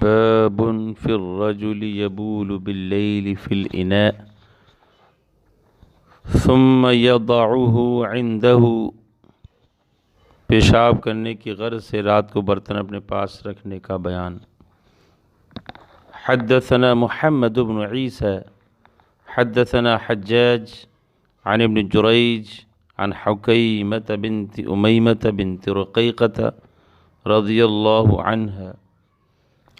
باب في الرجل يبول بالليل في الإناء ثم يضعه عنده، پیشاب کرنے کی غرض سے رات کو برتن اپنے پاس رکھنے کا بیان۔ حدثنا محمد بن عیسیٰ حدثنا حجاج عن ابن جریج عن حکیمة بنت امیمة بنت رقیقة رضی اللہ عنہا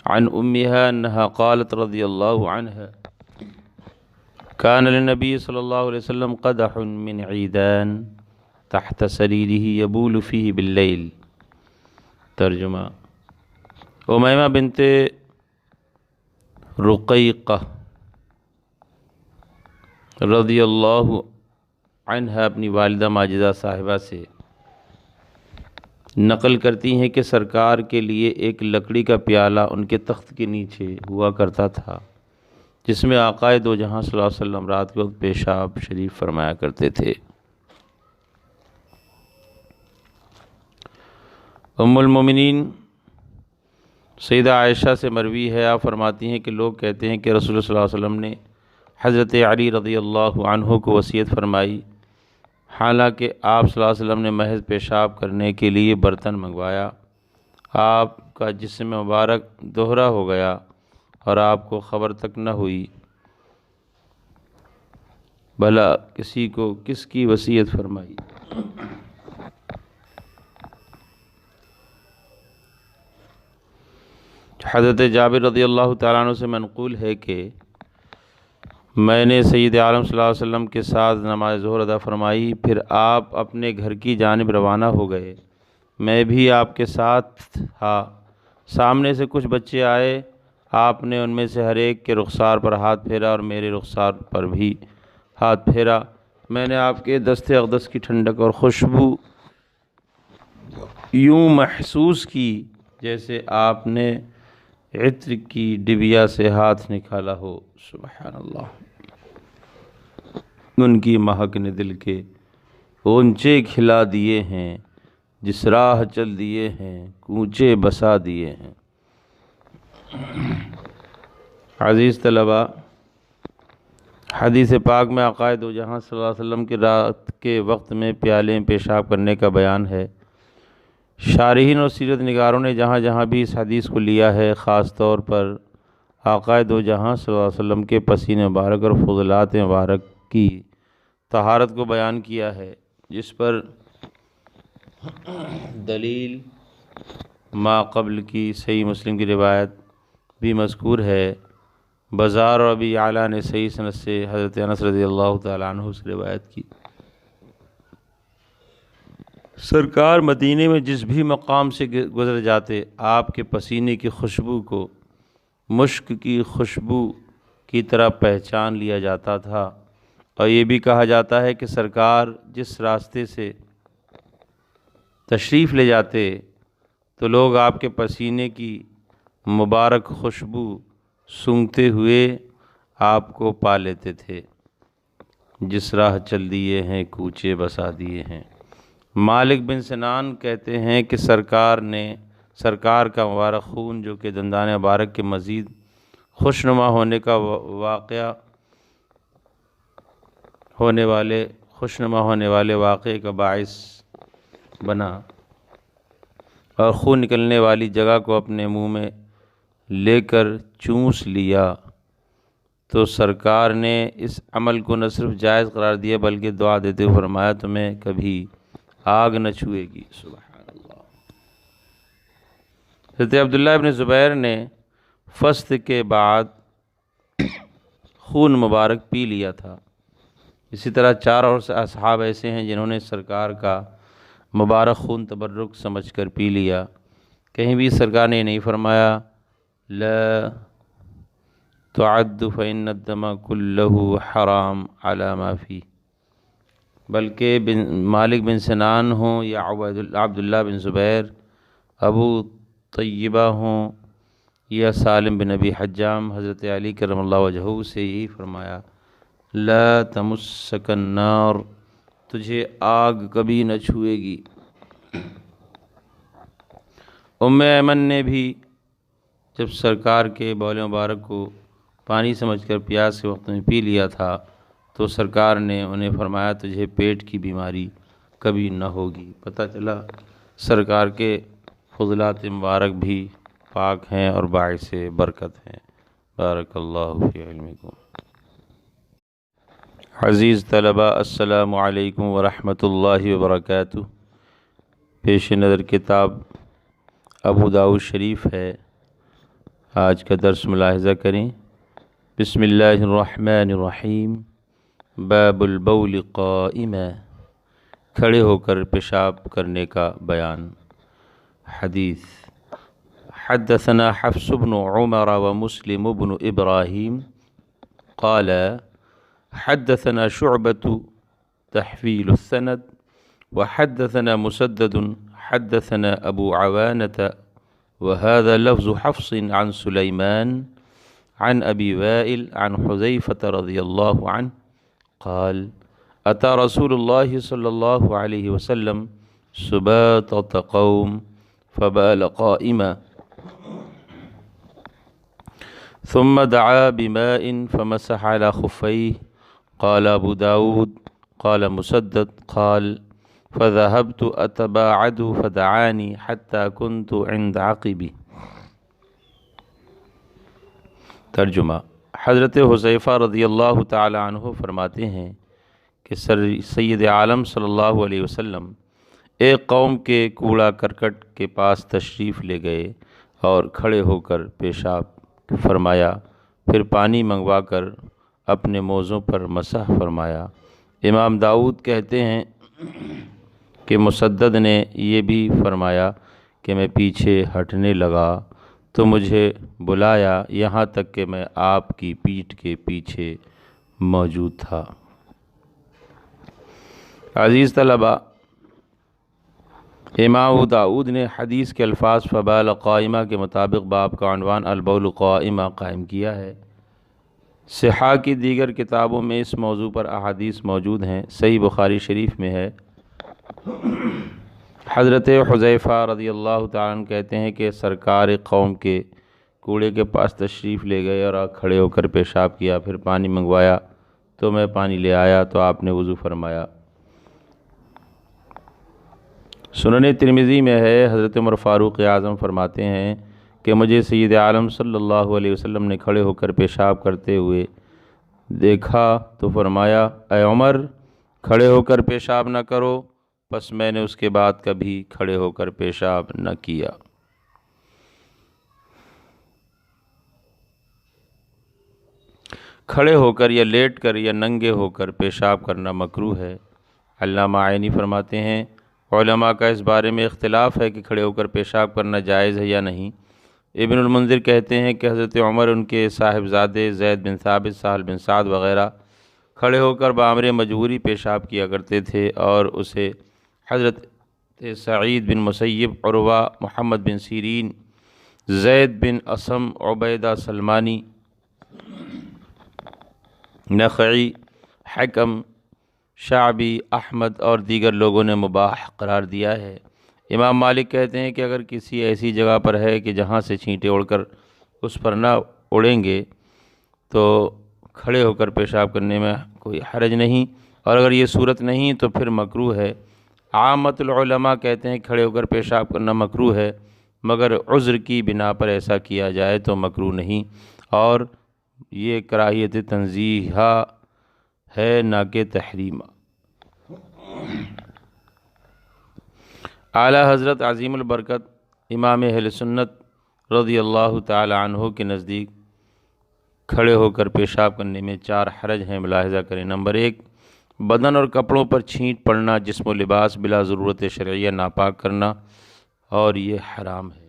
عن امها انها قالت رضی اللہ عنہا كان للنبي صلی اللہ علیہ وسلم قدح من عیدان تحت سریره يبول فيه باللیل۔ ترجمہ: امیمہ بنت رقیقہ رضی اللہ عنہا اپنی والدہ ماجدہ صاحبہ سے نقل کرتی ہیں کہ سرکار کے لیے ایک لکڑی کا پیالہ ان کے تخت کے نیچے ہوا کرتا تھا، جس میں آقا دو جہاں صلی اللہ علیہ وسلم رات کے وقت پیشاب شریف فرمایا کرتے تھے۔ ام المومنین سیدہ عائشہ سے مروی ہے، آپ فرماتی ہیں کہ لوگ کہتے ہیں کہ رسول اللہ صلی اللہ علیہ وسلم نے حضرت علی رضی اللہ عنہ کو وصیت فرمائی، حالانکہ آپ صلی اللہ علیہ وسلم نے محض پیشاب کرنے کے لیے برتن منگوایا، آپ کا جسم مبارک دوہرا ہو گیا اور آپ کو خبر تک نہ ہوئی، بھلا کسی کو کس کی وصیت فرمائی۔ حضرت جابر رضی اللہ تعالیٰ عنہ سے منقول ہے کہ میں نے سید عالم صلی اللہ علیہ وسلم کے ساتھ نماز ظہر ادا فرمائی، پھر آپ اپنے گھر کی جانب روانہ ہو گئے، میں بھی آپ کے ساتھ تھا۔ سامنے سے کچھ بچے آئے، آپ نے ان میں سے ہر ایک کے رخسار پر ہاتھ پھیرا اور میرے رخسار پر بھی ہاتھ پھیرا، میں نے آپ کے دست اقدس کی ٹھنڈک اور خوشبو یوں محسوس کی جیسے آپ نے عطر کی ڈبیا سے ہاتھ نکالا ہو۔ سبحان اللہ! ان کی مہک نے دل کے غنچے کھلا دیے ہیں، جس راہ چل دیے ہیں کوچے بسا دیے ہیں۔ عزیز طلباء، حدیث پاک میں آقا دو جہاں صلی اللہ علیہ وسلم کی رات کے وقت میں پیالے میں پیشاب کرنے کا بیان ہے۔ شارحین اور سیرت نگاروں نے جہاں جہاں بھی اس حدیث کو لیا ہے، خاص طور پر آقا دو جہاں صلی اللہ علیہ وسلم کے پسین مبارک اور فضلات مبارک کی طہارت کو بیان کیا ہے، جس پر دلیل ما قبل کی صحیح مسلم کی روایت بھی مذکور ہے۔ بزار اور ابی اعلیٰ نے صحیح سند سے حضرت انس رضی اللہ تعالیٰ عنہ سے روایت کی۔ سرکار مدینے میں جس بھی مقام سے گزر جاتے، آپ کے پسینے کی خوشبو کو مشک کی خوشبو کی طرح پہچان لیا جاتا تھا، اور یہ بھی کہا جاتا ہے کہ سرکار جس راستے سے تشریف لے جاتے تو لوگ آپ کے پسینے کی مبارک خوشبو سونگھتے ہوئے آپ کو پا لیتے تھے۔ جس راہ چل دیے ہیں کوچے بسا دیے ہیں۔ مالک بن سنان کہتے ہیں کہ سرکار کا مبارک خون جو کہ دندان مبارک کے مزید خوشنما ہونے والے واقعے کا باعث بنا اور خون نکلنے والی جگہ کو اپنے منہ میں لے کر چوس لیا تو سرکار نے اس عمل کو نہ صرف جائز قرار دیا بلکہ دعا دیتے ہوئے فرمایا تمہیں کبھی آگ نہ چھوئے گی۔ سبحان اللہ! حضرت عبداللہ ابن زبیر نے فسق کے بعد خون مبارک پی لیا تھا۔ اسی طرح 4 اور اصحاب ایسے ہیں جنہوں نے سرکار کا مبارک خون تبرک سمجھ کر پی لیا۔ کہیں بھی سرکار نے نہیں فرمایا لا تعد فإن الدم كله حرام على ما فيه، بلکہ مالک بن سنان ہوں یا عبداللہ بن زبیر، ابو طیبہ ہوں یا سالم بن ابی حجام، حضرت علی کرم اللہ وجہہ سے یہی فرمایا لا تمسک النار، تجھے آگ کبھی نہ چھوئے گی۔ ام ایمن نے بھی جب سرکار کے بول مبارک کو پانی سمجھ کر پیاس کے وقت میں پی لیا تھا تو سرکار نے انہیں فرمایا تجھے پیٹ کی بیماری کبھی نہ ہوگی۔ پتہ چلا سرکار کے فضلات مبارک بھی پاک ہیں اور باعث برکت ہیں۔ بارک اللہ فی علمکم۔ عزیز طلبہ، السلام علیکم ورحمۃ اللہ وبرکاتہ۔ پیش نظر کتاب ابو داؤد شریف ہے۔ آج کا درس ملاحظہ کریں۔ بسم اللہ الرحمن الرحیم۔ باب البول قائما، کھڑے ہو کر پیشاب کرنے کا بیان۔ حدیث: حدثنا حفص بن عمر ومسلم بن ابراہیم قال حدثنا شعبة تحويل السند وحدثنا مسدد حدثنا أبو عوانة وهذا لفظ حفص عن سليمان عن أبي وائل عن حذيفة رضي الله عنه قال أتى رسول الله صلى الله عليه وسلم سباطة قوم فبال قائما ثم دعا بماء فمسح على خفيه قال ابو داود قال مسدد قال فذهبت اتباعد فدعاني حتى كنت عند عقبي۔ ترجمہ: حضرت حذیفہ رضی اللہ تعالی عنہ فرماتے ہیں کہ سید عالم صلی اللہ علیہ وسلم ایک قوم کے کوڑا کرکٹ کے پاس تشریف لے گئے اور کھڑے ہو کر پیشاب فرمایا، پھر پانی منگوا کر اپنے موزوں پر مسح فرمایا۔ امام داؤد کہتے ہیں کہ مسدد نے یہ بھی فرمایا کہ میں پیچھے ہٹنے لگا تو مجھے بلایا یہاں تک کہ میں آپ کی پیٹھ کے پیچھے موجود تھا۔ عزیز طلبہ، امام داؤد نے حدیث کے الفاظ فبال قائمہ کے مطابق باب کا عنوان البول قائمہ قائم کیا ہے۔ صحاح کی دیگر کتابوں میں اس موضوع پر احادیث موجود ہیں۔ صحیح بخاری شریف میں ہے، حضرت حذیفہ رضی اللہ تعالیٰ عنہ کہتے ہیں کہ سرکار قوم کے کوڑے کے پاس تشریف لے گئے اور کھڑے ہو کر پیشاب کیا، پھر پانی منگوایا تو میں پانی لے آیا تو آپ نے وضو فرمایا۔ سنن ترمذی میں ہے، حضرت عمر فاروق اعظم فرماتے ہیں کہ مجھے سید عالم صلی اللہ علیہ وسلم نے کھڑے ہو کر پیشاب کرتے ہوئے دیکھا تو فرمایا، اے عمر، کھڑے ہو کر پیشاب نہ کرو۔ پس میں نے اس کے بعد کبھی کھڑے ہو کر پیشاب نہ کیا۔ کھڑے ہو کر یا لیٹ کر یا ننگے ہو کر پیشاب کرنا مکروہ ہے۔ علامہ عینی فرماتے ہیں، علماء کا اس بارے میں اختلاف ہے کہ کھڑے ہو کر پیشاب کرنا جائز ہے یا نہیں۔ ابن المنذر کہتے ہیں کہ حضرت عمر، ان کے صاحبزادے زید بن ثابت، سہل بن سعد وغیرہ کھڑے ہو کر بامر مجبوری پیشاب کیا کرتے تھے، اور اسے حضرت سعید بن مسیب، عروہ، محمد بن سیرین، زید بن اسم، عبیدہ سلمانی، نخعی، حکم، شعبی، احمد اور دیگر لوگوں نے مباح قرار دیا ہے۔ امام مالک کہتے ہیں کہ اگر کسی ایسی جگہ پر ہے کہ جہاں سے چھینٹے اڑ کر اس پر نہ اڑیں گے تو کھڑے ہو کر پیشاب کرنے میں کوئی حرج نہیں، اور اگر یہ صورت نہیں تو پھر مکروہ ہے۔ عامت العلماء کہتے ہیں کھڑے ہو کر پیشاب کرنا مکروہ ہے، مگر عذر کی بنا پر ایسا کیا جائے تو مکروہ نہیں، اور یہ کراہیت تنزیہہ ہے نہ کہ تحریمہ۔ اعلیٰ حضرت عظیم البرکت امام اہل سنت رضی اللہ تعالی عنہ کے نزدیک کھڑے ہو کر پیشاب کرنے میں 4 حرج ہیں، ملاحظہ کریں۔ نمبر 1، بدن اور کپڑوں پر چھینٹ پڑنا، جسم و لباس بلا ضرورت شرعیہ ناپاک کرنا، اور یہ حرام ہے۔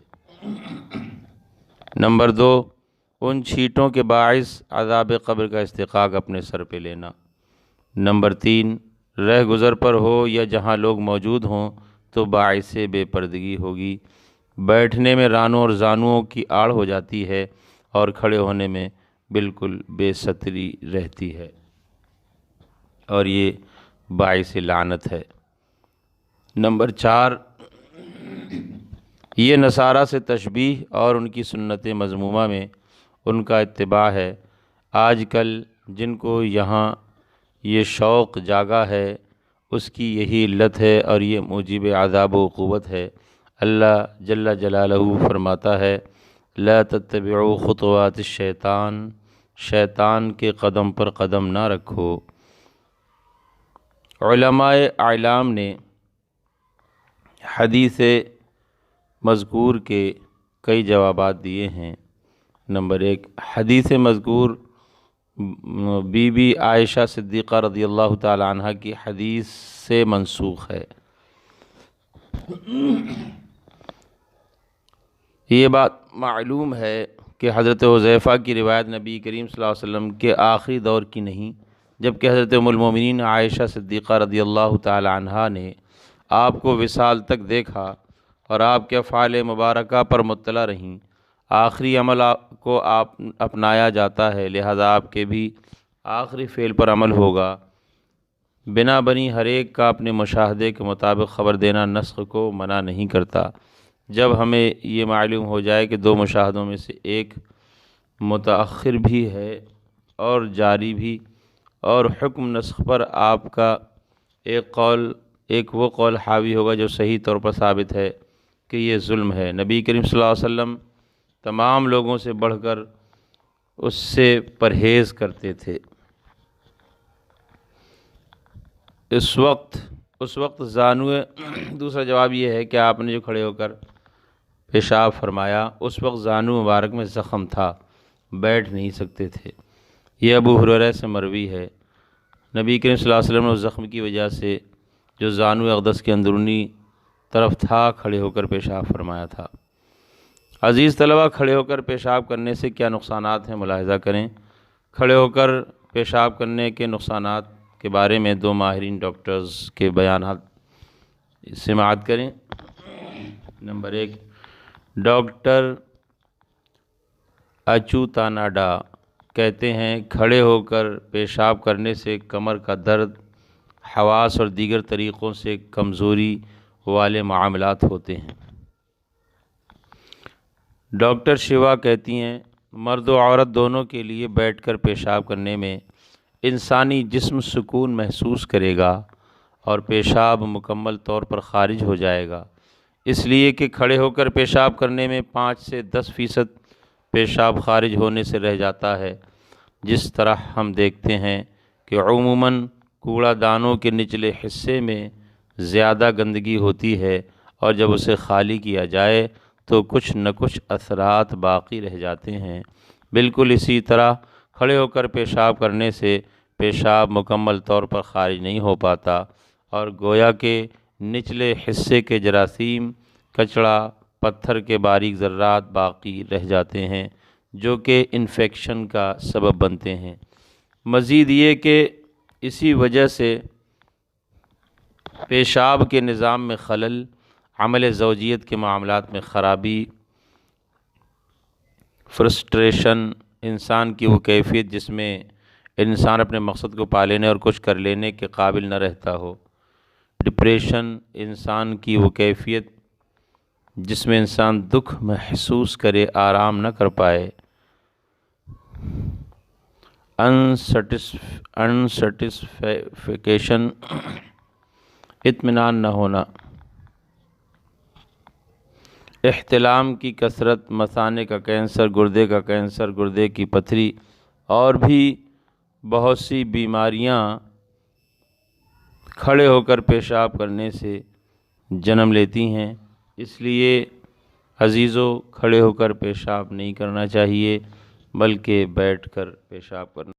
نمبر 2، ان چھینٹوں کے باعث عذاب قبر کا استحقاق اپنے سر پہ لینا۔ نمبر 3، رہ گزر پر ہو یا جہاں لوگ موجود ہوں تو باعث بے پردگی ہوگی، بیٹھنے میں رانوں اور زانوؤں کی آڑ ہو جاتی ہے اور کھڑے ہونے میں بالکل بے ستری رہتی ہے، اور یہ باعث لعنت ہے۔ نمبر 4، یہ نصارہ سے تشبیہ اور ان کی سنت مذمومہ میں ان کا اتباع ہے۔ آج کل جن کو یہاں یہ شوق جاگا ہے اس کی یہی علت ہے اور یہ موجب عذاب و عقوبت ہے۔ اللہ جل جلالہ فرماتا ہے لا تتبعوا خطوات الشیطان، شیطان کے قدم پر قدم نہ رکھو۔ علماء اعلام نے حدیث مذکور کے کئی جوابات دیے ہیں۔ نمبر 1، حدیث مذکور بی بی عائشہ صدیقہ رضی اللہ تعالی عنہ کی حدیث سے منسوخ ہے۔ یہ بات معلوم ہے کہ حضرت حذیفہ کی روایت نبی کریم صلی اللہ علیہ وسلم کے آخری دور کی نہیں، جبکہ حضرت ام المومنین عائشہ صدیقہ رضی اللہ تعالی عنہا نے آپ کو وصال تک دیکھا اور آپ کے افعال مبارکہ پر مطلع رہیں۔ آخری عمل کو آپ اپنایا جاتا ہے، لہذا آپ کے بھی آخری فعل پر عمل ہوگا۔ بنا بنی ہر ایک کا اپنے مشاہدے کے مطابق خبر دینا نسخ کو منع نہیں کرتا۔ جب ہمیں یہ معلوم ہو جائے کہ دو مشاہدوں میں سے ایک متأخر بھی ہے اور جاری بھی، اور حکم نسخ پر آپ کا ایک وہ قول حاوی ہوگا جو صحیح طور پر ثابت ہے کہ یہ ظلم ہے۔ نبی کریم صلی اللہ علیہ وسلم تمام لوگوں سے بڑھ کر اس سے پرہیز کرتے تھے۔ اس وقت زانوے دوسرا جواب یہ ہے کہ آپ نے جو کھڑے ہو کر پیشاب فرمایا اس وقت زانو مبارک میں زخم تھا، بیٹھ نہیں سکتے تھے۔ یہ ابو ہریرہ سے مروی ہے۔ نبی کریم صلی اللہ علیہ وسلم نے اس زخم کی وجہ سے جو زانو اقدس کے اندرونی طرف تھا کھڑے ہو کر پیشاب فرمایا تھا۔ عزیز طلبہ، کھڑے ہو کر پیشاب کرنے سے کیا نقصانات ہیں ملاحظہ کریں۔ کھڑے ہو کر پیشاب کرنے کے نقصانات کے بارے میں دو ماہرین ڈاکٹرز کے بیانات سماعت کریں۔ نمبر 1، ڈاکٹر اچوتاناڈا کہتے ہیں کھڑے ہو کر پیشاب کرنے سے کمر کا درد، حواس اور دیگر طریقوں سے کمزوری والے معاملات ہوتے ہیں۔ ڈاکٹر شیوا کہتی ہیں مرد و عورت دونوں کے لیے بیٹھ کر پیشاب کرنے میں انسانی جسم سکون محسوس کرے گا اور پیشاب مکمل طور پر خارج ہو جائے گا، اس لیے کہ کھڑے ہو کر پیشاب کرنے میں 5 سے 10% پیشاب خارج ہونے سے رہ جاتا ہے۔ جس طرح ہم دیکھتے ہیں کہ عموماً کوڑا دانوں کے نچلے حصے میں زیادہ گندگی ہوتی ہے اور جب اسے خالی کیا جائے تو کچھ نہ کچھ اثرات باقی رہ جاتے ہیں۔ بالکل اسی طرح کھڑے ہو کر پیشاب کرنے سے پیشاب مکمل طور پر خارج نہیں ہو پاتا اور گویا کہ نچلے حصے کے جراثیم، کچڑا، پتھر کے باریک ذرات باقی رہ جاتے ہیں جو کہ انفیکشن کا سبب بنتے ہیں۔ مزید یہ کہ اسی وجہ سے پیشاب کے نظام میں خلل، عمل زوجیت کے معاملات میں خرابی، فرسٹریشن، انسان کی وہ کیفیت جس میں انسان اپنے مقصد کو پا لینے اور کچھ کر لینے کے قابل نہ رہتا ہو، ڈپریشن، انسان کی وہ کیفیت جس میں انسان دکھ محسوس کرے، آرام نہ کر پائے، انسٹسفیکیشن، اطمینان نہ ہونا، احتلام کی کثرت، مثانے کا کینسر، گردے کا کینسر، گردے کی پتھری اور بھی بہت سی بیماریاں کھڑے ہو کر پیشاب کرنے سے جنم لیتی ہیں۔ اس لیے عزیزو، کھڑے ہو کر پیشاب نہیں کرنا چاہیے بلکہ بیٹھ کر پیشاب کرنا